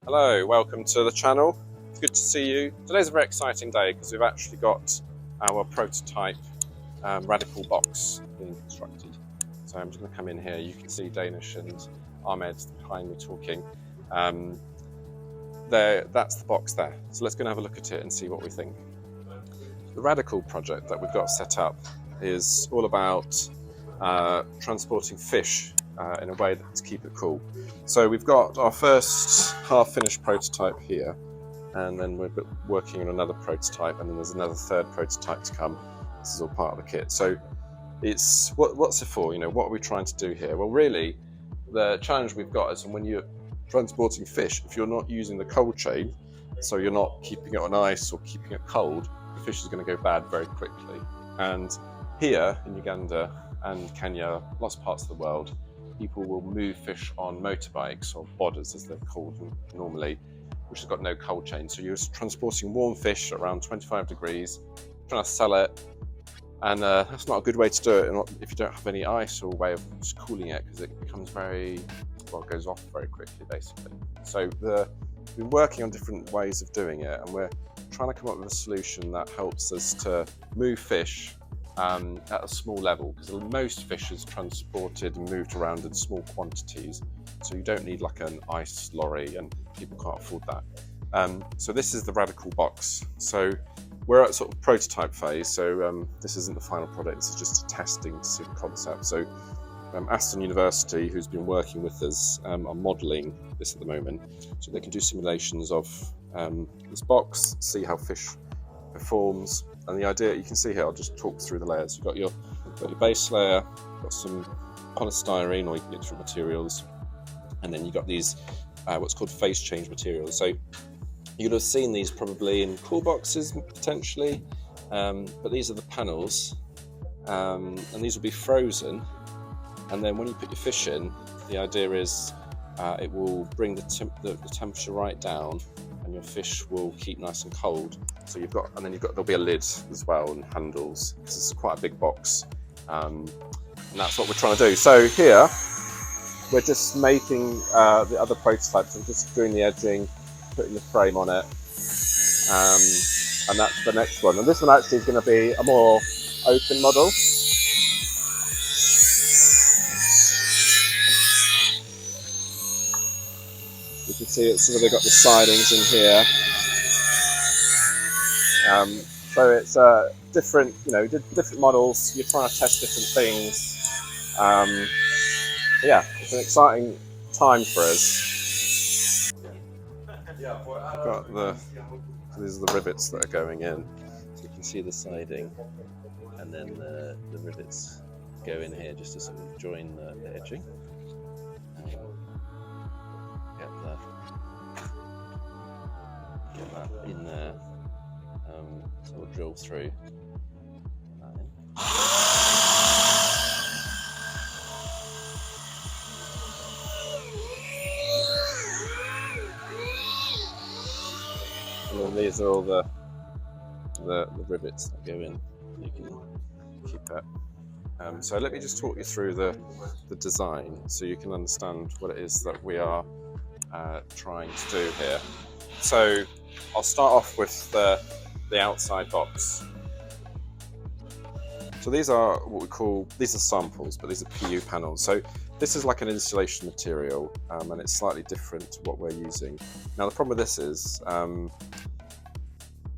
Hello, welcome to the channel. It's good to see you. Today's a very exciting day because we've actually got our prototype RADiCool box being constructed. So I'm just going to come in here. You can see Danish and Ahmed behind me talking. That's the box there. So let's go and have a look at it and see what we think. The RADiCool project that we've got set up is all about transporting fish in a way to keep it cool. So we've got our first half-finished prototype here, and then we're working on another prototype, and then there's another third prototype to come. This is all part of the kit. So it's what's it for? You know, what are we trying to do here? Well, really, the challenge we've got is when you're transporting fish, if you're not using the cold chain, so you're not keeping it on ice or keeping it cold, the fish is going to go bad very quickly. And here in Uganda and Kenya, lots of parts of the world, people will move fish on motorbikes, or bodders as they're called normally, which has got no cold chain. So you're transporting warm fish at around 25 degrees, trying to sell it, and that's not a good way to do it if you don't have any ice or way of just cooling it, because it becomes it goes off very quickly basically. So we've been working on different ways of doing it, and we're trying to come up with a solution that helps us to move fish at a small level, because most fish is transported and moved around in small quantities, so you don't need like an ice lorry, and people can't afford that. So this is the RADiCool box. So we're at sort of prototype phase, so this isn't the final product, this is just a testing to see the concept. So Aston University, who's been working with us, are modelling this at the moment, so they can do simulations of this box, see how fish performs. And the idea, you can see here, I'll just talk through the layers. You've got your base layer, got some polystyrene, or you can get different materials, and then you've got these what's called phase change materials. So you'd have seen these probably in CoolBoxes potentially, but these are the panels, and these will be frozen. And then when you put your fish in, the idea is it will bring the temperature right down, and your fish will keep nice and cold. So there'll be a lid as well, and handles, because this is quite a big box, and that's what we're trying to do. So here we're just making the other prototypes. I'm just doing the edging, putting the frame on it, and that's the next one. And this one actually is going to be a more open model. You can see it's sort of, they've got the sidings in here. So it's different, different models. You're trying to test different things. Yeah, it's an exciting time for us. These are the rivets that are going in. So you can see the siding, and then the rivets go in here just to sort of join the edging. Get that in there. So we'll drill through. And then these are all the rivets that go in. You can keep that. So let me just talk you through the design, so you can understand what it is that we are trying to do here. So I'll start off with the outside box. So these are these are samples, but these are PU panels. So this is like an insulation material, and it's slightly different to what we're using. Now the problem with this is,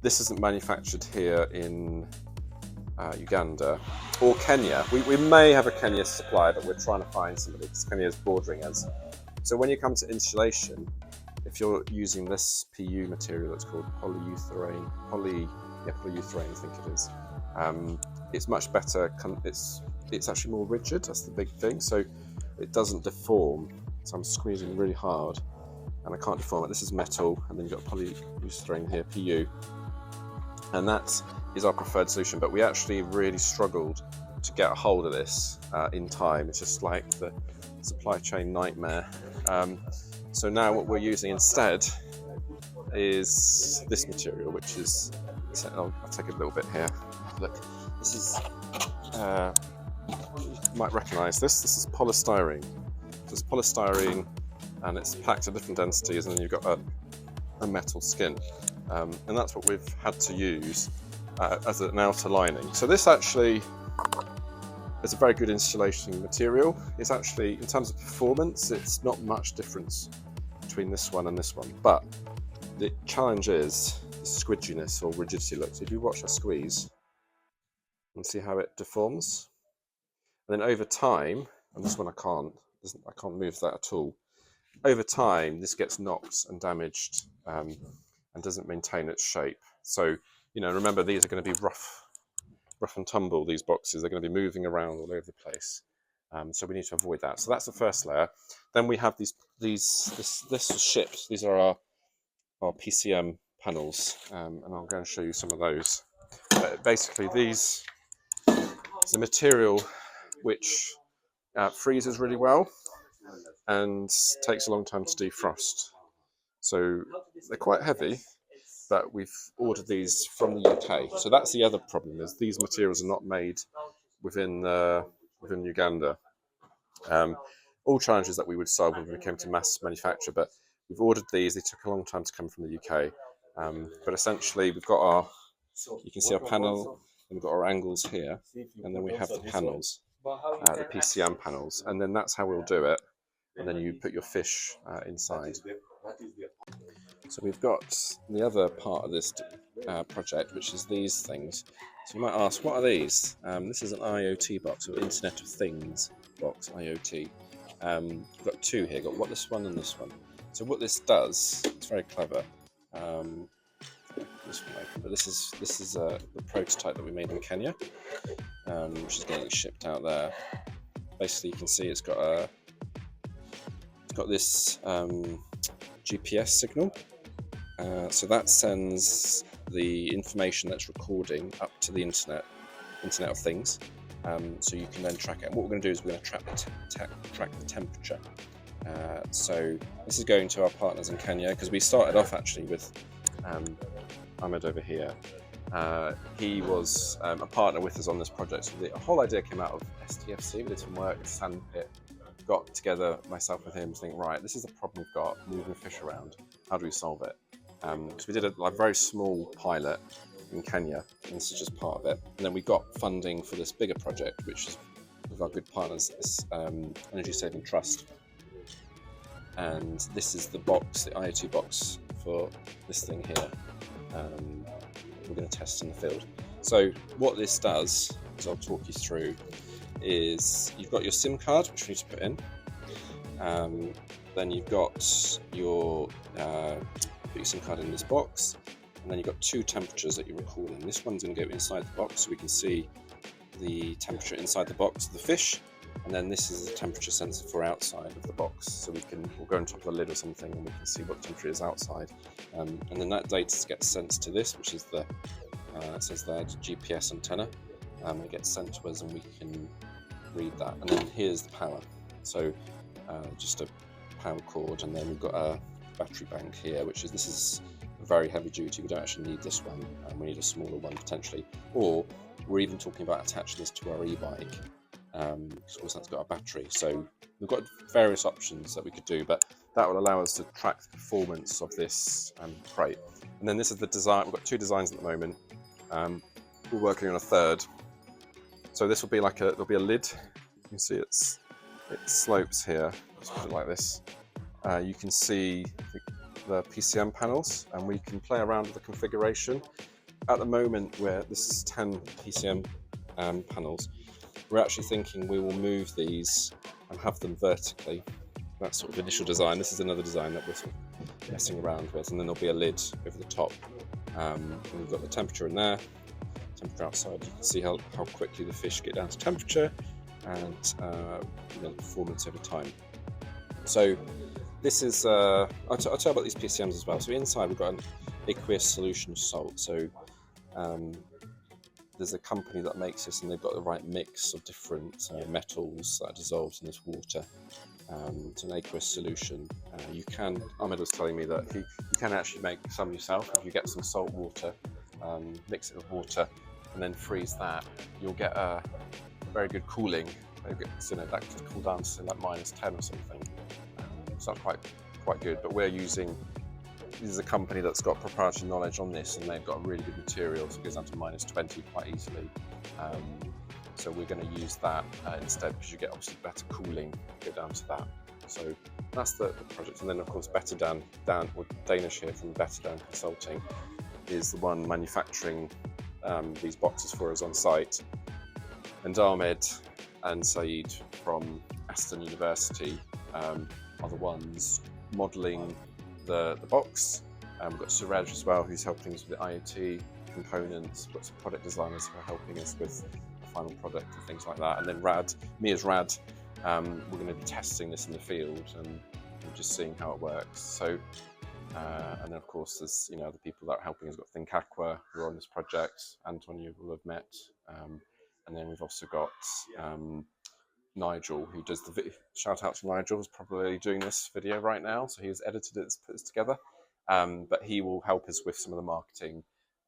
this isn't manufactured here in Uganda or Kenya. We may have a Kenya supplier, but we're trying to find somebody, because Kenya is bordering us. So when you come to insulation, if you're using this PU material, it's called polyurethane, I think it is. It's much better. It's actually more rigid. That's the big thing. So it doesn't deform. So I'm squeezing really hard, and I can't deform it. This is metal, and then you've got polyurethane here, PU, and that is our preferred solution. But we actually really struggled to get a hold of this in time. It's just like the supply chain nightmare. So now what we're using instead is this material, which is, I'll take a little bit here. Look, this is, you might recognise this. This is polystyrene. So it's polystyrene and it's packed at different densities, and then you've got a metal skin. And that's what we've had to use as an outer lining. So this actually is a very good insulation material. It's actually, in terms of performance, it's not much difference between this one and this one, but the challenge is the squidginess or rigidity. Look, so if you watch a squeeze and see how it deforms, and then over time, and this one I can't move that at all. Over time, this gets knocked and damaged and doesn't maintain its shape. So, you know, remember, these are going to be rough and tumble, these boxes. They're going to be moving around all over the place. So we need to avoid that. So that's the first layer. Then we have this was shipped. These are our PCM panels, and I'll go and show you some of those. But basically, these is a material which freezes really well and takes a long time to defrost. So they're quite heavy, but we've ordered these from the UK. So that's the other problem, is these materials are not made within Uganda. All challenges that we would solve when we came to mass manufacture, but we've ordered these. They took a long time to come from the UK. But essentially, we've got you can see our panel, and we've got our angles here, and then we have the panels, the PCM panels, and then that's how we'll do it. And then you put your fish inside. So we've got the other part of this project, which is these things. So you might ask, what are these? This is an IoT box, or Internet of Things box, IoT. We've got two here, got this one and this one. So what this does, it's very clever. This one open, but this is the prototype that we made in Kenya, which is getting shipped out there. Basically, you can see it's got this GPS signal. So that sends the information that's recording up to the Internet of Things. So you can then track it. And what we're going to do is we're going to track the temperature. So this is going to our partners in Kenya, because we started off actually with Ahmed over here. He was a partner with us on this project. So the whole idea came out of STFC. We did some work at Sandpit. Got together, myself with him, to think, right, this is the problem we've got, moving fish around. How do we solve it? Because we did a very small pilot in Kenya, and this is just part of it. And then we got funding for this bigger project, which is with our good partners, this Energy Saving Trust. And this is the box, the IoT box for this thing here. We're going to test in the field. So what this does, as I'll talk you through, is you've got your SIM card, which you need to put in. Then you've got your SIM card in this box, and then you've got two temperatures that you record in. This one's going to go inside the box, so we can see the temperature inside the box of the fish, and then this is the temperature sensor for outside of the box, so we'll go on top of the lid or something, and we can see what the temperature is outside. And then that data gets sent to this, which is it says there, GPS antenna. It gets sent to us, and we can read that. And then here's the power. So just a power cord, and then we've got a battery bank here, this is very heavy duty. We don't actually need this one, and we need a smaller one potentially. Or we're even talking about attaching this to our e-bike, because of course that's got a battery. So we've got various options that we could do, but that will allow us to track the performance of this crate. And then this is the design. We've got two designs at the moment. We're working on a third. So this will be there'll be a lid. You can see it slopes here. Let's put it like this. You can see the PCM panels, and we can play around with the configuration. At the moment, this is 10 PCM panels, we're actually thinking we will move these and have them vertically. That's sort of initial design. This is another design that we're sort of messing around with, and then there'll be a lid over the top. And we've got the temperature in there, temperature outside. You can see how quickly the fish get down to temperature, and the performance over time. So this is, I'll tell you about these PCMs as well. So inside we've got an aqueous solution of salt. So there's a company that makes this, and they've got the right mix of different metals that are dissolved in this water. It's an aqueous solution. Ahmed was telling me that you can actually make some yourself. If you get some salt water, mix it with water, and then freeze that, you'll get a very good cooling. That could cool down to like -10 or something. So that's quite good. But this is a company that's got proprietary knowledge on this, and they've got a really good material, so it goes down to -20 quite easily. So we're going to use that instead, because you get obviously better cooling, go down to that. So that's the project. And then of course Dan, or Danish here from Better Dan Consulting, is the one manufacturing these boxes for us on site. And Ahmed and Saeed from Aston University are the ones modelling the box. We've got Suraj as well, who's helping us with the IoT components. We've got some product designers who are helping us with the final product and things like that. And then me as Rad, we're going to be testing this in the field and just seeing how it works. So, and then of course there's other people that are helping us. We've got Think Aqua, who are on this project. Anton, you will have met. And then we've also got Nigel, who does the video. Shout out to Nigel, who's probably doing this video right now. So he's edited it, put this together. But he will help us with some of the marketing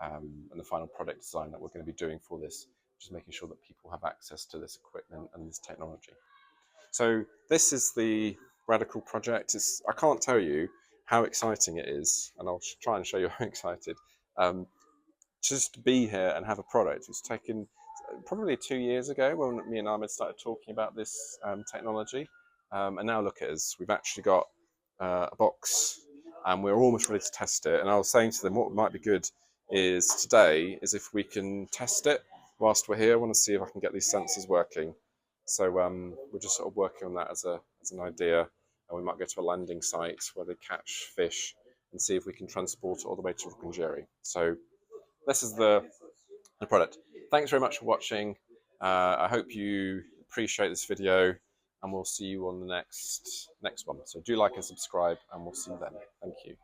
and the final product design that we're going to be doing for this, just making sure that people have access to this equipment and this technology. So this is the RADiCool project. I can't tell you how exciting it is, and I'll try and show you how excited. Just to be here and have a product. It's taken probably 2 years ago when me and Ahmed started talking about this technology, and now look at us. We've actually got a box, and we're almost ready to test it. And I was saying to them, what might be good is if we can test it whilst we're here. I want to see if I can get these sensors working. So we're just sort of working on that as an idea, and we might go to a landing site where they catch fish and see if we can transport it all the way to Rukungiri. So this is the product. Thanks very much for watching. I hope you appreciate this video, and we'll see you on the next one. So do like and subscribe, and we'll see you then. Thank you.